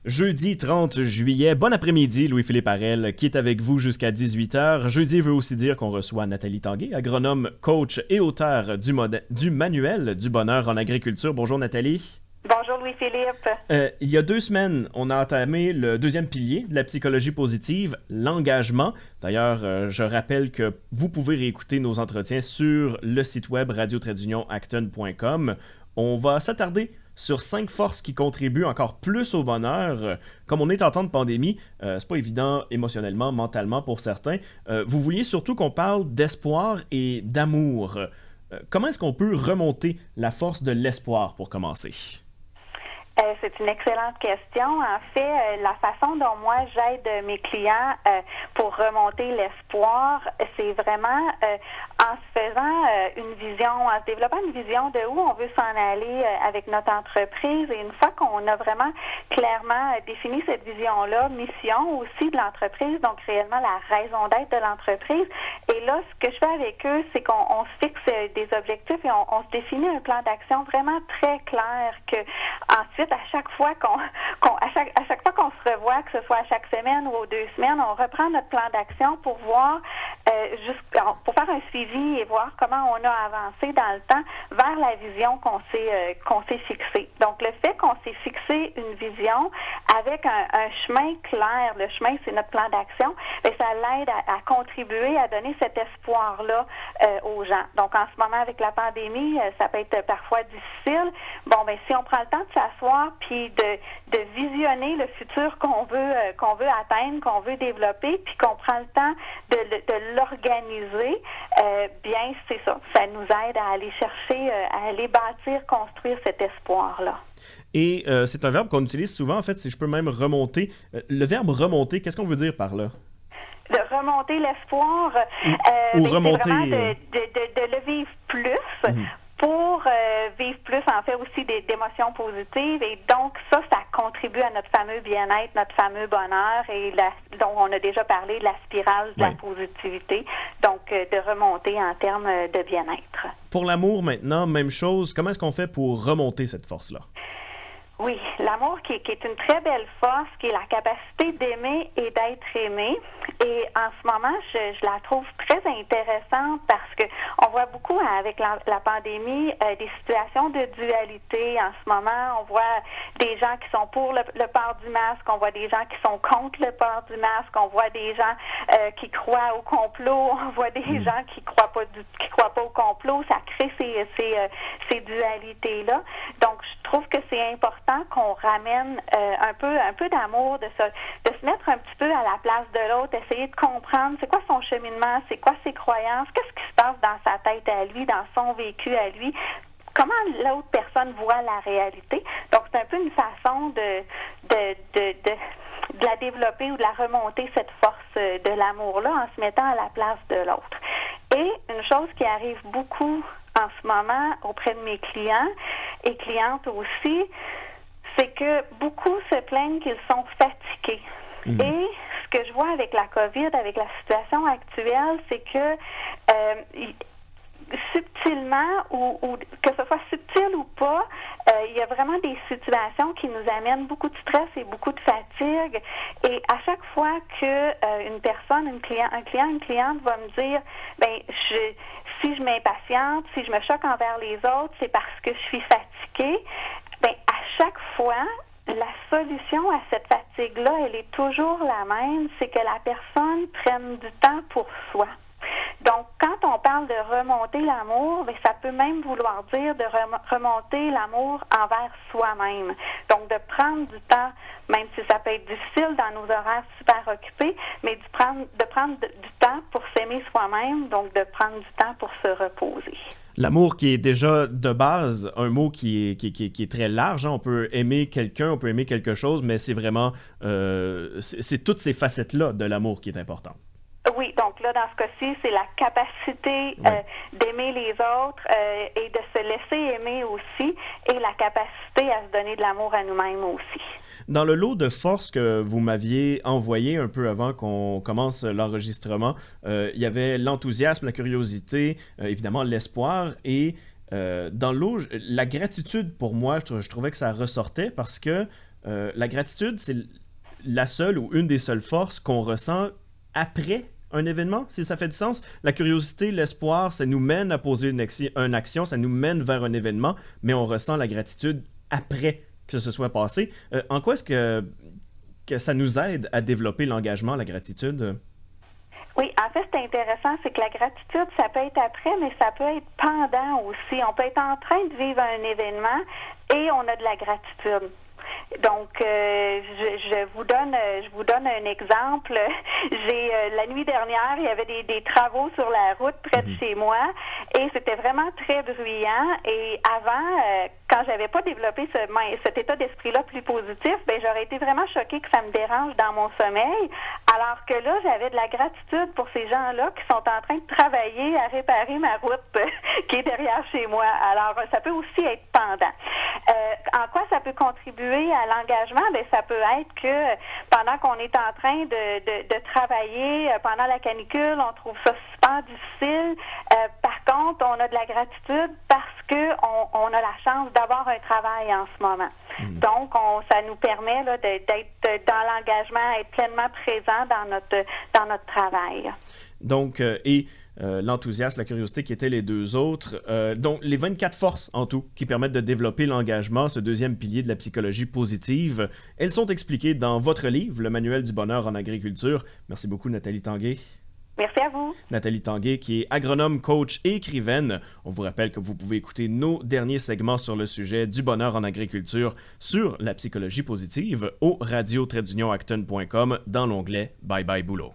Jeudi 30 juillet, bon après-midi, Louis-Philippe Harel qui est avec vous jusqu'à 18h. Jeudi veut aussi dire qu'on reçoit Nathalie Tanguay, agronome, coach et auteur du manuel du bonheur en agriculture. Bonjour Nathalie. Bonjour Louis-Philippe. Il y a 2 semaines, on a entamé le deuxième pilier de la psychologie positive, l'engagement. D'ailleurs, je rappelle que vous pouvez réécouter nos entretiens sur le site web radio-acton.com. On va s'attarder sur 5 forces qui contribuent encore plus au bonheur. Comme on est en temps de pandémie, c'est pas évident émotionnellement, mentalement pour certains. Vous vouliez surtout qu'on parle d'espoir et d'amour. Comment est-ce qu'on peut remonter la force de l'espoir pour commencer? C'est une excellente question. En fait, la façon dont moi j'aide mes clients pour remonter l'espoir, c'est vraiment en se faisant une vision, en se développant une vision de où on veut s'en aller avec notre entreprise. Et une fois qu'on a vraiment clairement défini cette vision-là, mission aussi de l'entreprise, donc réellement la raison d'être de l'entreprise. Et là, ce que je fais avec eux, c'est qu'on se fixe des objectifs et on se définit un plan d'action vraiment très clair que ensuite, à chaque fois à chaque fois qu'on se revoit, que ce soit à chaque semaine ou aux 2 semaines, on reprend notre plan d'action pour voir pour faire un suivi et voir comment on a avancé dans le temps vers la vision qu'on s'est fixée. Donc, le fait qu'on s'est fixé une vision avec un chemin clair, le chemin, c'est notre plan d'action, bien, ça l'aide à contribuer à donner cet espoir-là aux gens. Donc, en ce moment, avec la pandémie, ça peut être parfois difficile. Bon, bien, si on prend le temps de s'asseoir puis de visionner le futur qu'on veut atteindre, qu'on veut développer, puis qu'on prend le temps de l'organiser, bien, c'est ça. Ça nous aide à aller chercher, à aller bâtir, construire cet espoir-là. Et c'est un verbe qu'on utilise souvent, en fait, si je peux même remonter. Le verbe remonter, qu'est-ce qu'on veut dire par là? De remonter l'espoir, ou remonter... c'est vraiment de le vivre plus. Pour vivre plus, en fait, aussi d'émotions positives. Et donc, ça contribue à notre fameux bien-être, notre fameux bonheur, et dont on a déjà parlé de la spirale de la positivité. Donc, de remonter en termes de bien-être. Pour l'amour, maintenant, même chose. Comment est-ce qu'on fait pour remonter cette force-là? Oui, l'amour qui est une très belle force, qui est la capacité d'aimer et d'être aimé. Et en ce moment, je la trouve très intéressante parce que on voit beaucoup avec la pandémie des situations de dualité. En ce moment, on voit des gens qui sont pour le port du masque, on voit des gens qui sont contre le port du masque, on voit des gens qui croient au complot, on voit des gens qui croient pas au complot. Ça crée ces dualités-là. Donc, je trouve que c'est important qu'on ramène un peu d'amour, de se mettre un petit peu à la place de l'autre, essayer de comprendre c'est quoi son cheminement, c'est quoi ses croyances, qu'est-ce qui se passe dans sa tête à lui, dans son vécu à lui, comment l'autre personne voit la réalité. Donc, c'est un peu une façon de la développer ou de la remonter, cette force de l'amour-là, en se mettant à la place de l'autre. Et une chose qui arrive beaucoup en ce moment auprès de mes clients et clientes aussi, c'est que beaucoup se plaignent qu'ils sont fatigués. Et ce que je vois avec la COVID, avec la situation actuelle, c'est que subtilement, ou que ce soit subtil ou pas, il y a vraiment des situations qui nous amènent beaucoup de stress et beaucoup de fatigue. Et à chaque fois que une personne, un client, une cliente va me dire, ben si je m'impatiente, si je me choque envers les autres, c'est parce que je suis fatiguée. Ben à chaque fois, la solution à cette fatigue-là, elle est toujours la même, c'est que la personne prenne du temps pour soi. Donc, quand on parle de remonter l'amour, bien, ça peut même vouloir dire de remonter l'amour envers soi-même. Donc, de prendre du temps, même si ça peut être difficile dans nos horaires super occupés, mais de prendre du temps pour s'aimer soi-même, donc de prendre du temps pour se reposer. L'amour qui est déjà de base un mot qui est très large. Hein. On peut aimer quelqu'un, on peut aimer quelque chose, mais c'est vraiment c'est toutes ces facettes-là de l'amour qui est importante. Oui, donc là, dans ce cas-ci, c'est la capacité d'aimer les autres et de se laisser aimer aussi, et la capacité à se donner de l'amour à nous-mêmes aussi. Dans le lot de forces que vous m'aviez envoyé un peu avant qu'on commence l'enregistrement, il y avait l'enthousiasme, la curiosité, évidemment l'espoir et dans le lot, la gratitude pour moi, je trouvais que ça ressortait parce que la gratitude, c'est la seule ou une des seules forces qu'on ressent après un événement, si ça fait du sens. La curiosité, l'espoir, ça nous mène à poser une action, ça nous mène vers un événement, mais on ressent la gratitude après que ce soit passé. En quoi est-ce que ça nous aide à développer l'engagement, la gratitude? Oui, en fait, c'est intéressant, c'est que la gratitude, ça peut être après, mais ça peut être pendant aussi. On peut être en train de vivre un événement et on a de la gratitude. Donc, je vous donne un exemple. La nuit dernière, il y avait des travaux sur la route près de chez moi et c'était vraiment très bruyant. Et avant, quand j'avais pas développé cet état d'esprit-là plus positif, ben j'aurais été vraiment choquée que ça me dérange dans mon sommeil. Alors que là, j'avais de la gratitude pour ces gens-là qui sont en train de travailler à réparer ma route qui est derrière chez moi. Alors, ça peut aussi être pendant. En quoi ça peut contribuer à l'engagement? Ben, ça peut être que pendant qu'on est en train de travailler pendant la canicule, on trouve ça super difficile. Par contre, on a de la gratitude parce que on a la chance d'avoir un travail en ce moment. Donc, ça nous permet là, d'être dans l'engagement, être pleinement présent dans notre travail. Donc, l'enthousiasme, la curiosité qui étaient les deux autres. Donc, les 24 forces en tout qui permettent de développer l'engagement, ce deuxième pilier de la psychologie positive, elles sont expliquées dans votre livre, Le Manuel du bonheur en agriculture. Merci beaucoup, Nathalie Tanguay. Merci à vous. Nathalie Tanguay, qui est agronome, coach et écrivaine. On vous rappelle que vous pouvez écouter nos derniers segments sur le sujet du bonheur en agriculture sur la psychologie positive au radio-acton.com dans l'onglet Bye Bye Boulot.